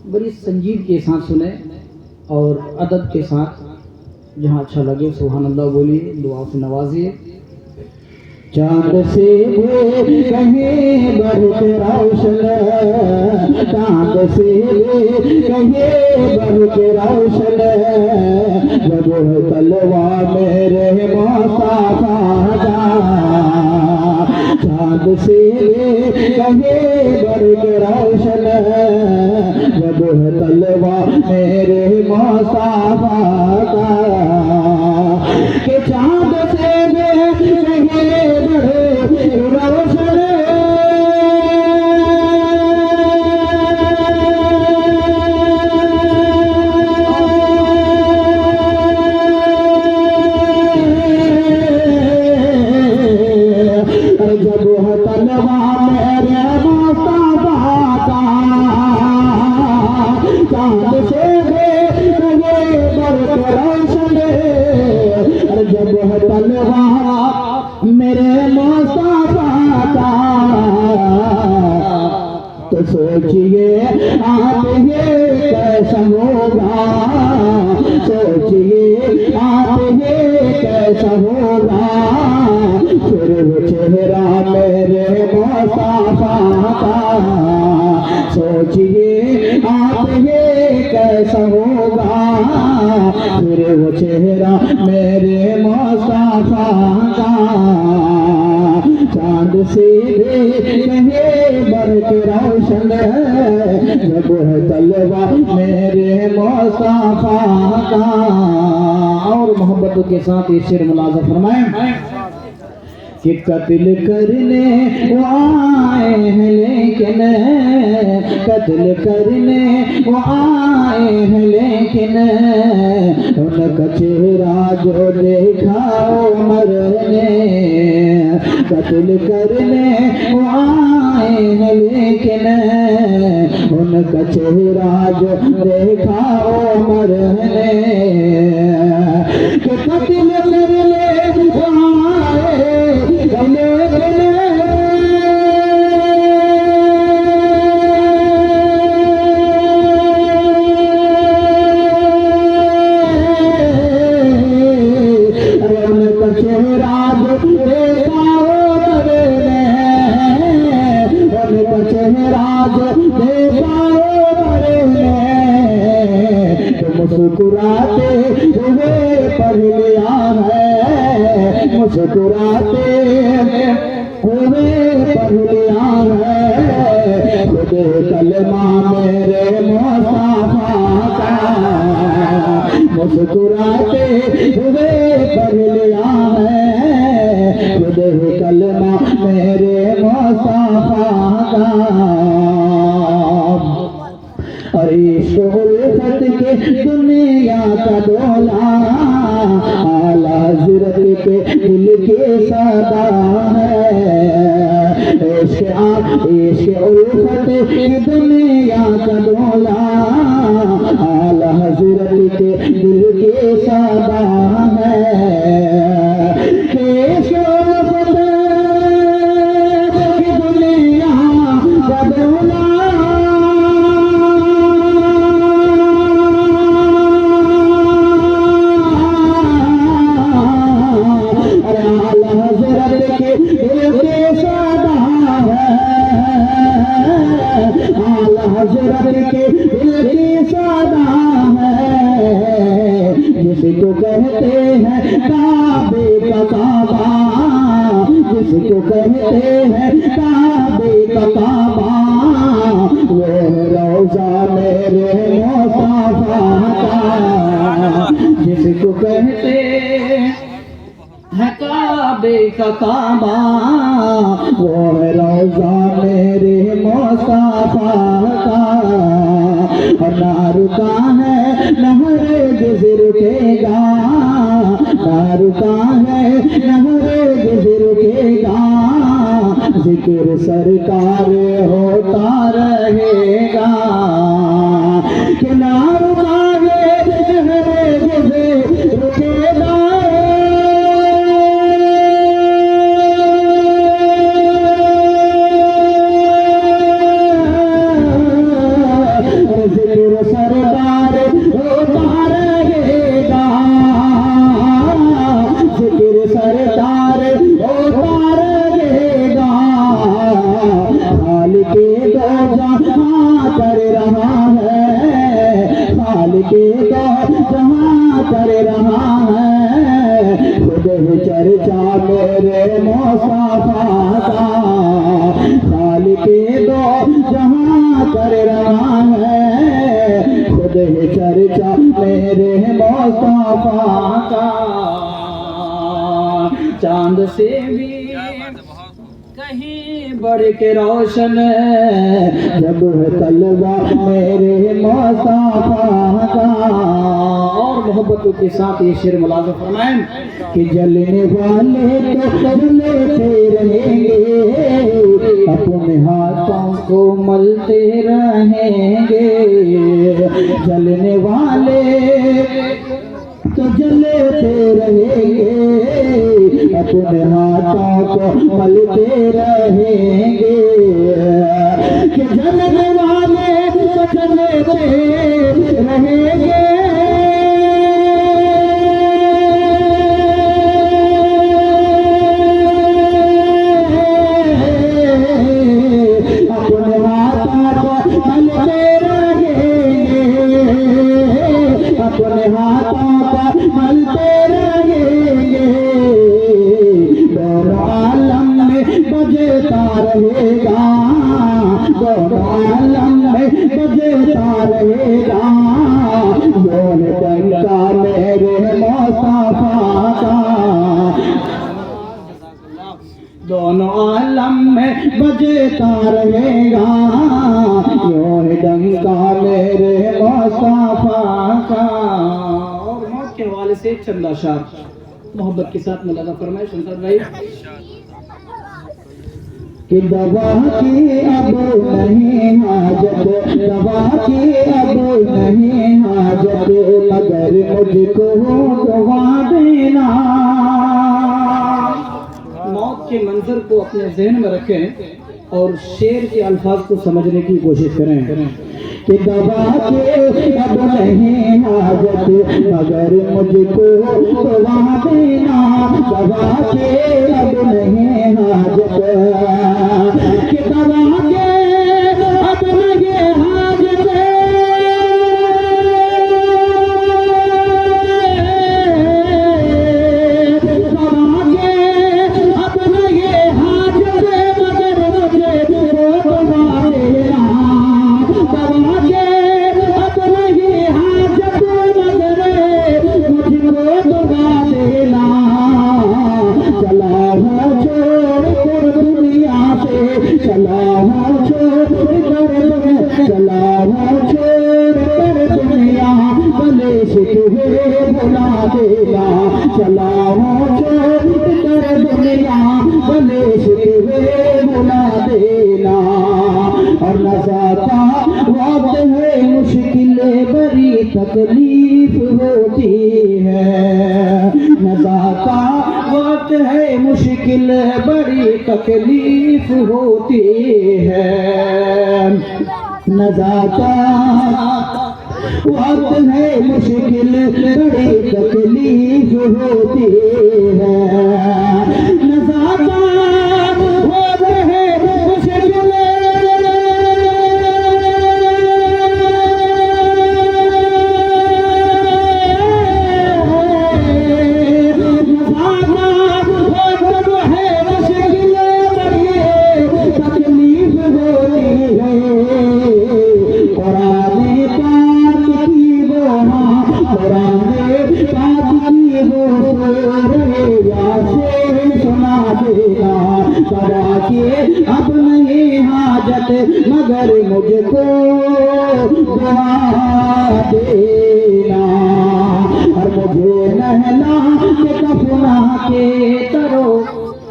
बड़ी संजीव के साथ सुने और अदब के साथ, जहाँ अच्छा लगे सुभान अल्लाह बोलिए, दुआ से नवाजिए। चांद से कहे बढ़ के रोशन, चांद से कहे बढ़ के रोशन, जब तलवा मेरे मुस्तफा का। चांद से कहे बढ़ के रोशन, जब तलवा मेरे मुस्तफा का। कि चांद से कहे मेरे मुस्तफा का, तो सोचिए आप ये कैसा होगा, सोचिए आप ये कैसा होगा, फिर वो चेहरा मेरे मुस्तफा का। सोचिए आप ये कैसा होगा, फिर वो चेहरा मेरे मुस्तफा का। चांद से कहे बढ़ के रोशन, जब तलवा मेरे मुस्तफा का। और मोहब्बतों के साथ ये शेर मुलाज़ा फरमाएं कि कत्ल करने वो आए हैं, लेकिन कत्ल करने वो आए हैं, लेकिन उनका चेहरा जो देखा उमर ने। कत्ल करने वो आए हैं, लेकिन उनका चेहरा जो देखा उमर ने। कि कत्ल करने मुस्कुराते हुए पढ़ लिया है, मुस्कुराते हुए पढ़ लिया है, खुद कलमा मेरे मुस्तफा का। मुस्कुराते हुए पढ़ लिया है, खुद कलमा मेरे मुस्तफा का। और इश्क़ उल्फत के दुनिया का डोला, आला हज़रत के दिल के सदा है। इश्क़ उल्फत के दुनिया का डोला, आला हज़रत के दिल के सदा है। इश्क़ उल्फत की दुनिया का डोला, हज़रत के दिल की सदा है। जिसको कहते हैं काबे का काबा, जिसको कहते हैं काबे का काबा, वो रोज़ा मेरे मुस्तफा का। जिसको कहते है काबे का काबा, वो है रोज़ा मेरे मुस्तफा का। ना रुका है न हरगिज़ रुकेगा, ना रुका है न हरगिज़ रुकेगा, ज़िक्र सरकार होता रहेगा। कि ना रुका है न हरगिज़ रुकेगा, है चर्चा मेरे मुस्तफा का, चांद से भी कहीं बढ़ के रोशन जब है तलवा मेरे मुस्तफा का। और मोहब्बतों के साथ ये शेर मुलाज़ा फरमाएं कि जलने वाले तो जलते रहेंगे, अपने हाथों को मलते रहेंगे। जलने वाले तो जलते रहेंगे, अपने हाथों को मलते रहेंगे। कि जलने वाले तो जलते रहेंगे, अपने हाथों को मलते रहेंगे, अपने हाथों को मलते रहेंगे। दोनों आलम में बजता रहेगा, दोनों आलम में बजता रहेगा। बोल डंका मेरे मुस्तफा का, दोनों आलम में बजता रहेगा। यों डंका मेरे मुस्तफा का। और मौत के हवाले से चंद अशार मोहब्बत के साथ मुलाज़ा फरमाए सुनता भाई कि दवा की अब नहीं हाजत, दवा की अब नहीं हाजत, मगर मुझको दवा देना। मौत के मंजर को अपने जहन में रखें और शेर के अल्फाज को समझने की कोशिश करें कि दवा के अब नहीं हाजत, मगर मुझको दवा देना। दवा के अब नहीं हाजत, कि दवा के अब नहीं हाजत, दवा के अब नहीं हाजत, मगर मुझको दवा देना। दवा के अब नहीं हाजत, मगर मुझको दवा देना। चला हूँ छोड़ कर दुनिया से, चला हूँ छोड़ कर, चला हूँ छोड़ कर दुनिया, भले शिकवे भुला देना। चला हूँ छोड़ कर दुनिया, भले शिकवे भुला देना। और न जाता वक्त है मुश्किल बड़ी तकलीफ होती है, न जाता वक्त है मुश्किल बड़ी तकलीफ होती है। न जाता वक्त है मुश्किल बड़ी तकलीफ होती है। न जाता वक्त है मुश्किल, अब नहीं हाजत, मगर मुझको दुआ देना। और मुझे नहला के कफना के तरो,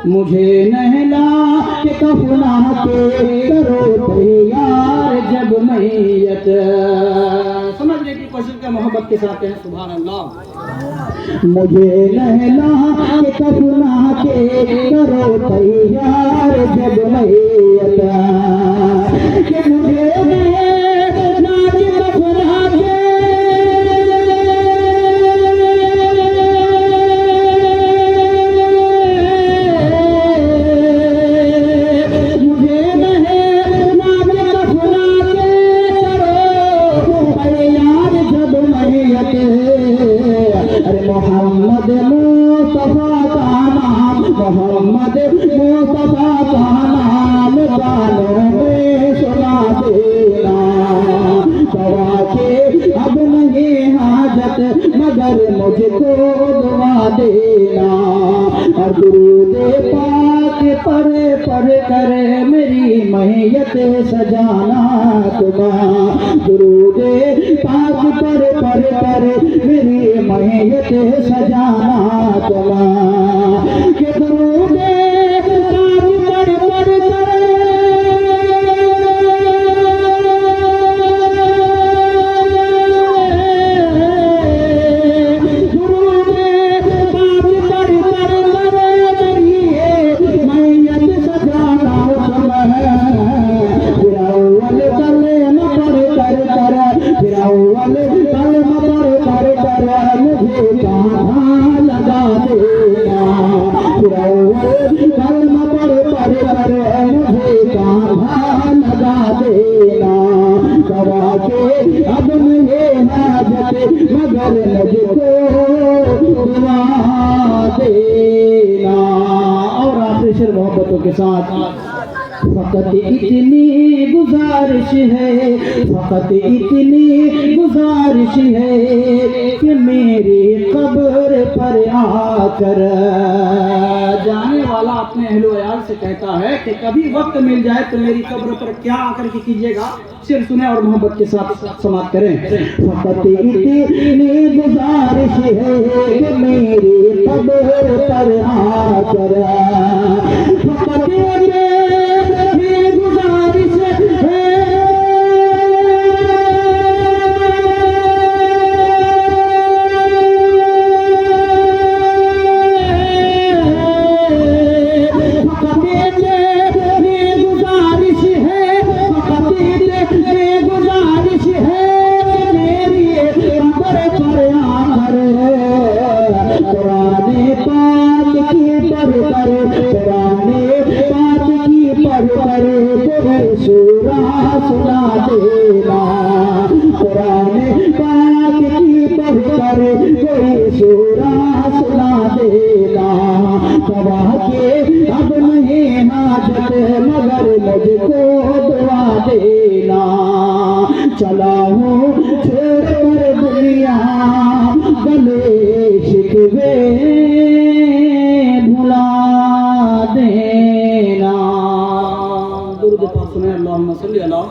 मुझे नहला के कफना के तरो तैयार जब मैयत। समझने की कोशिश का मोहब्बत के साथ है सुभान अल्लाह। मुझे नहला के कफना के करो तैयार जब मैयत, कि मुझे नहला के कफना के, मुझे नहला के कफना के करो तैयार जब मैयत। अरे मोहम्मद मुस्तफा का नाम, मोहम्मद मुस्तफा का नाम, मुझको दुआ देना। और दुरूद पाक पढ़ कर मेरी मैयत सजाना तुम्हारा। दुरूद पाक पढ़ कर मेरी मैयत सजाना तुम्हारा। कि दुरूद पाक पढ़ कर अब ये हाजत मगर मुझको दुआ देना। और आखिरी शेर मोहब्बतों के साथ। फकत इतनी गुजारिश है, फकत इतनी गुजारिश है कि मेरी कब्र पर आकर। जाने वाला अपने अहलो अयाल से कहता है कि कभी वक्त मिल जाए तो मेरी कब्र पर क्या आकर के कीजिएगा। सिर्फ सुने और मोहब्बत के साथ समाप्त करें। फकत इतनी गुजारिश है कि मेरी कब्र पर आकर। फकत सुना देना। कुरान पाक की पढ़ कर कोई सूरा सुना देना। गवाह के अब नहीं हाजत मगर मुझको दुआ देना। चला हूँ छोड़ कर दुनिया गले शिकवे भुला देना। दुरूद पाक सुने। अल्लाहुम्मा सल्ली अला